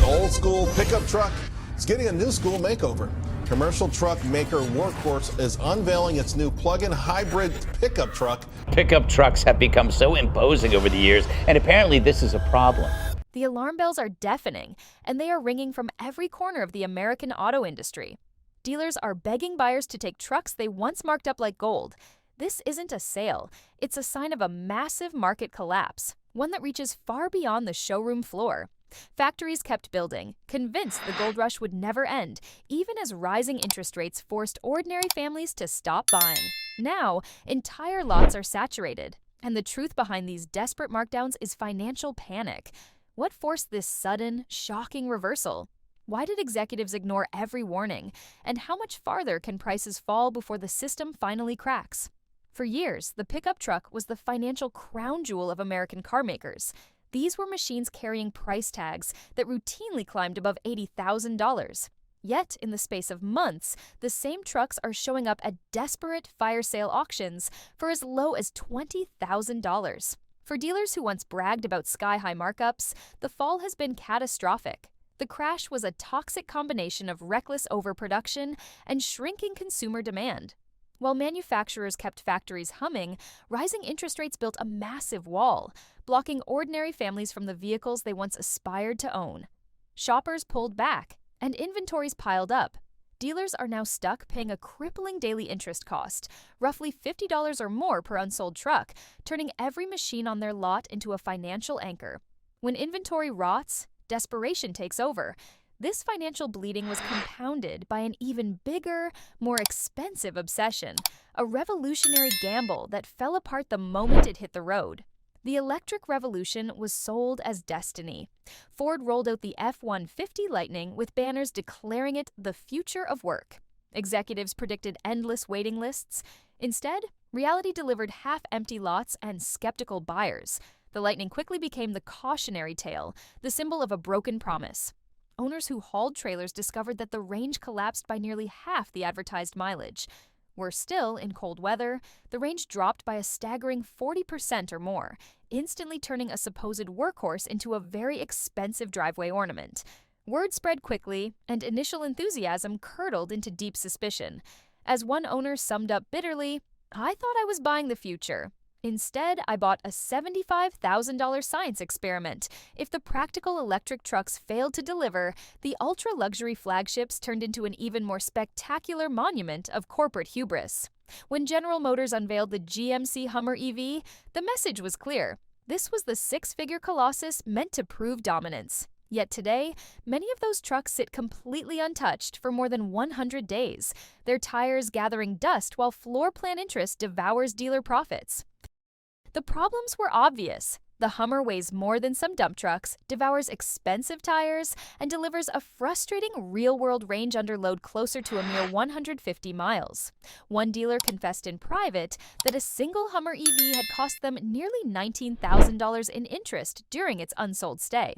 old school pickup truck is getting a new school makeover. Commercial truck maker Workhorse is unveiling its new plug-in hybrid pickup truck. Pickup trucks have become so imposing over the years, and apparently this is a problem. The alarm bells are deafening, and they are ringing from every corner of the American auto industry. Dealers are begging buyers to take trucks they once marked up like gold. This isn't a sale. It's a sign of a massive market collapse, one that reaches far beyond the showroom floor. Factories kept building, convinced the gold rush would never end, even as rising interest rates forced ordinary families to stop buying. Now, entire lots are saturated, and the truth behind these desperate markdowns is financial panic. What forced this sudden, shocking reversal? Why did executives ignore every warning? And how much farther can prices fall before the system finally cracks? For years, the pickup truck was the financial crown jewel of American carmakers. These were machines carrying price tags that routinely climbed above $80,000. Yet, in the space of months, the same trucks are showing up at desperate fire sale auctions for as low as $20,000. For dealers who once bragged about sky-high markups, the fall has been catastrophic. The crash was a toxic combination of reckless overproduction and shrinking consumer demand. While manufacturers kept factories humming, rising interest rates built a massive wall, blocking ordinary families from the vehicles they once aspired to own. Shoppers pulled back, and inventories piled up. Dealers are now stuck paying a crippling daily interest cost, roughly $50 or more per unsold truck, turning every machine on their lot into a financial anchor. When inventory rots, desperation takes over. This financial bleeding was compounded by an even bigger, more expensive obsession, a revolutionary gamble that fell apart the moment it hit the road. The electric revolution was sold as destiny. Ford rolled out the F-150 Lightning with banners declaring it the future of work. Executives predicted endless waiting lists. Instead, reality delivered half-empty lots and skeptical buyers. The Lightning quickly became the cautionary tale, the symbol of a broken promise. Owners who hauled trailers discovered that the range collapsed by nearly half the advertised mileage. Worse still, in cold weather, the range dropped by a staggering 40% or more, instantly turning a supposed workhorse into a very expensive driveway ornament. Word spread quickly, and initial enthusiasm curdled into deep suspicion. As one owner summed up bitterly, "I thought I was buying the future. Instead, I bought a $75,000 science experiment. If the practical electric trucks failed to deliver, the ultra-luxury flagships turned into an even more spectacular monument of corporate hubris." When General Motors unveiled the GMC Hummer EV, the message was clear. This was the six-figure colossus meant to prove dominance. Yet today, many of those trucks sit completely untouched for more than 100 days, their tires gathering dust while floor plan interest devours dealer profits. The problems were obvious. The Hummer weighs more than some dump trucks, devours expensive tires, and delivers a frustrating real-world range under load closer to a mere 150 miles. One dealer confessed in private that a single Hummer EV had cost them nearly $19,000 in interest during its unsold stay.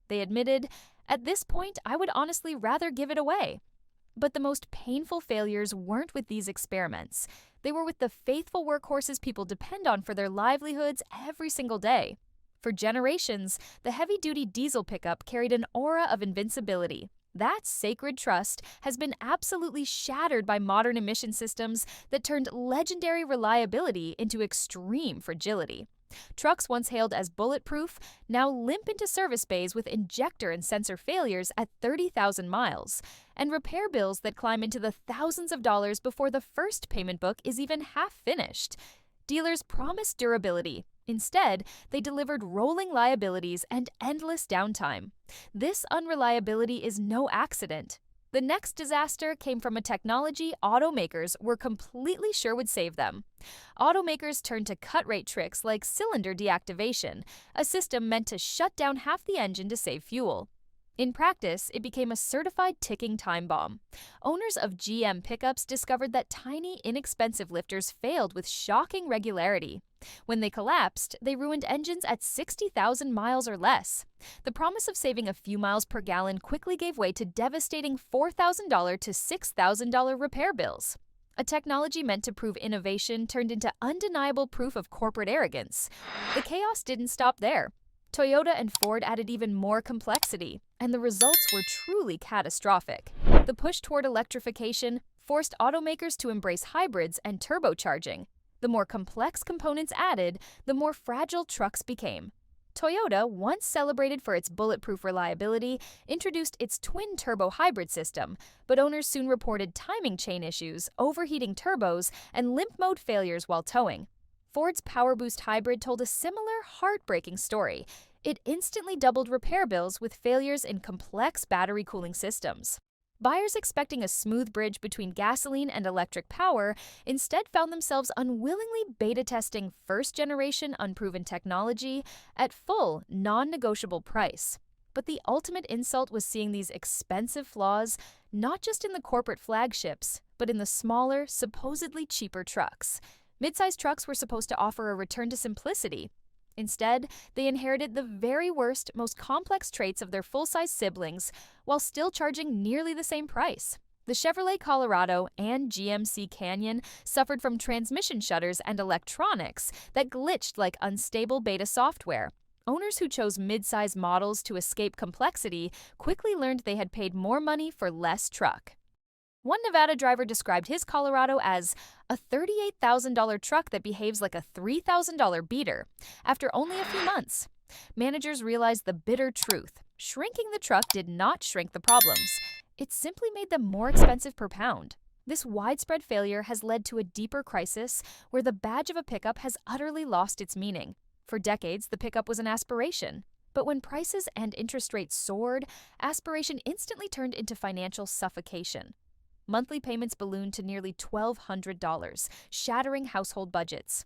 They admitted, "At this point, I would honestly rather give it away." But the most painful failures weren't with these experiments. They were with the faithful workhorses people depend on for their livelihoods every single day. For generations, the heavy-duty diesel pickup carried an aura of invincibility. That sacred trust has been absolutely shattered by modern emission systems that turned legendary reliability into extreme fragility. Trucks once hailed as bulletproof now limp into service bays with injector and sensor failures at 30,000 miles, and repair bills that climb into the thousands of dollars before the first payment book is even half finished. Dealers promised durability. Instead, they delivered rolling liabilities and endless downtime. This unreliability is no accident. The next disaster came from a technology automakers were completely sure would save them. Automakers turned to cut-rate tricks like cylinder deactivation, a system meant to shut down half the engine to save fuel. In practice, it became a certified ticking time bomb. Owners of GM pickups discovered that tiny, inexpensive lifters failed with shocking regularity. When they collapsed, they ruined engines at 60,000 miles or less. The promise of saving a few miles per gallon quickly gave way to devastating $4,000 to $6,000 repair bills. A technology meant to prove innovation turned into undeniable proof of corporate arrogance. The chaos didn't stop there. Toyota and Ford added even more complexity, and the results were truly catastrophic. The push toward electrification forced automakers to embrace hybrids and turbocharging. The more complex components added, the more fragile trucks became. Toyota, once celebrated for its bulletproof reliability, introduced its twin-turbo hybrid system, but owners soon reported timing chain issues, overheating turbos, and limp mode failures while towing. Ford's PowerBoost hybrid told a similar heartbreaking story. It instantly doubled repair bills with failures in complex battery cooling systems. Buyers expecting a smooth bridge between gasoline and electric power instead found themselves unwillingly beta testing first-generation unproven technology at full, non-negotiable price. But the ultimate insult was seeing these expensive flaws not just in the corporate flagships, but in the smaller, supposedly cheaper trucks. Mid-sized trucks were supposed to offer a return to simplicity. Instead, they inherited the very worst, most complex traits of their full-size siblings while still charging nearly the same price. The Chevrolet Colorado and GMC Canyon suffered from transmission shutters and electronics that glitched like unstable beta software. Owners who chose mid-size models to escape complexity quickly learned they had paid more money for less truck. One Nevada driver described his Colorado as a $38,000 truck that behaves like a $3,000 beater. After only a few months, managers realized the bitter truth. Shrinking the truck did not shrink the problems. It simply made them more expensive per pound. This widespread failure has led to a deeper crisis where the badge of a pickup has utterly lost its meaning. For decades, the pickup was an aspiration. But when prices and interest rates soared, aspiration instantly turned into financial suffocation. Monthly payments ballooned to nearly $1,200, shattering household budgets.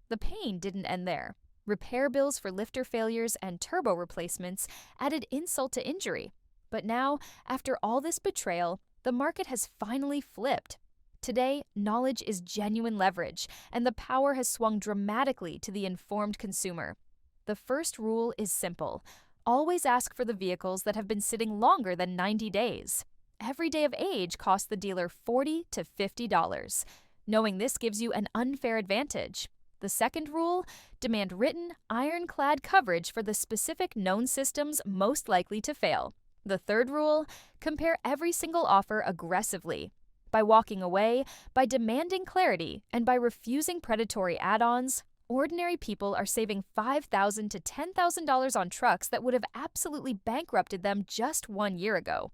The pain didn't end there. Repair bills for lifter failures and turbo replacements added insult to injury. But now, after all this betrayal, the market has finally flipped. Today, knowledge is genuine leverage, and the power has swung dramatically to the informed consumer. The first rule is simple. Always ask for the vehicles that have been sitting longer than 90 days. Every day of age costs the dealer $40 to $50. Knowing this gives you an unfair advantage. The second rule, demand written, ironclad coverage for the specific known systems most likely to fail. The third rule, compare every single offer aggressively. By walking away, by demanding clarity, and by refusing predatory add-ons, ordinary people are saving $5,000 to $10,000 on trucks that would have absolutely bankrupted them just 1 year ago.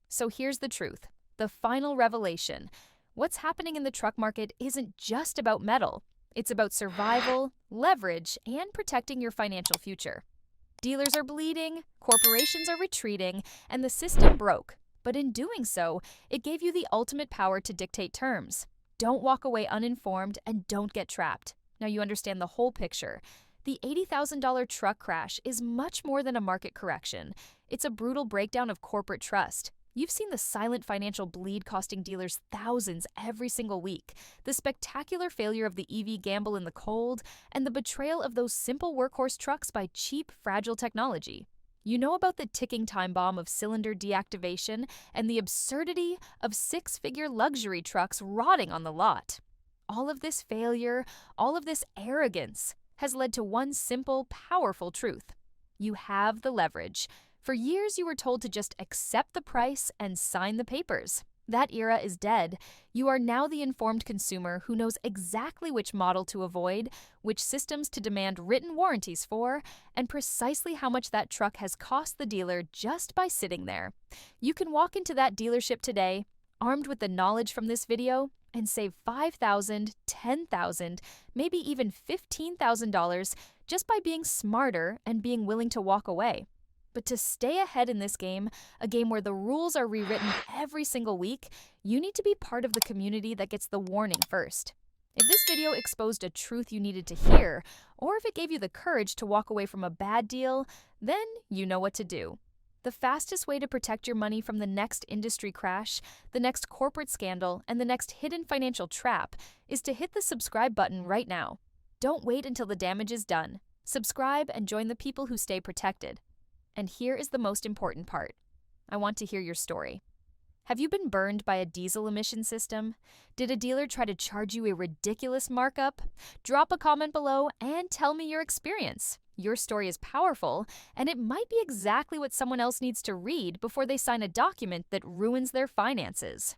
So here's the truth, the final revelation. What's happening in the truck market isn't just about metal. It's about survival, leverage, and protecting your financial future. Dealers are bleeding, corporations are retreating, and the system broke. But in doing so, it gave you the ultimate power to dictate terms. Don't walk away uninformed and don't get trapped. Now you understand the whole picture. The $80,000 truck crash is much more than a market correction. It's a brutal breakdown of corporate trust. You've seen the silent financial bleed costing dealers thousands every single week, the spectacular failure of the EV gamble in the cold, and the betrayal of those simple workhorse trucks by cheap, fragile technology. You know about the ticking time bomb of cylinder deactivation and the absurdity of six-figure luxury trucks rotting on the lot. All of this failure, all of this arrogance has led to one simple, powerful truth. You have the leverage. For years, you were told to just accept the price and sign the papers. That era is dead. You are now the informed consumer who knows exactly which model to avoid, which systems to demand written warranties for, and precisely how much that truck has cost the dealer just by sitting there. You can walk into that dealership today, armed with the knowledge from this video, and save $5,000, $10,000, maybe even $15,000 just by being smarter and being willing to walk away. But to stay ahead in this game, a game where the rules are rewritten every single week, you need to be part of the community that gets the warning first. If this video exposed a truth you needed to hear, or if it gave you the courage to walk away from a bad deal, then you know what to do. The fastest way to protect your money from the next industry crash, the next corporate scandal, and the next hidden financial trap is to hit the subscribe button right now. Don't wait until the damage is done. Subscribe and join the people who stay protected. And here is the most important part. I want to hear your story. Have you been burned by a diesel emission system? Did a dealer try to charge you a ridiculous markup? Drop a comment below and tell me your experience. Your story is powerful, and it might be exactly what someone else needs to read before they sign a document that ruins their finances.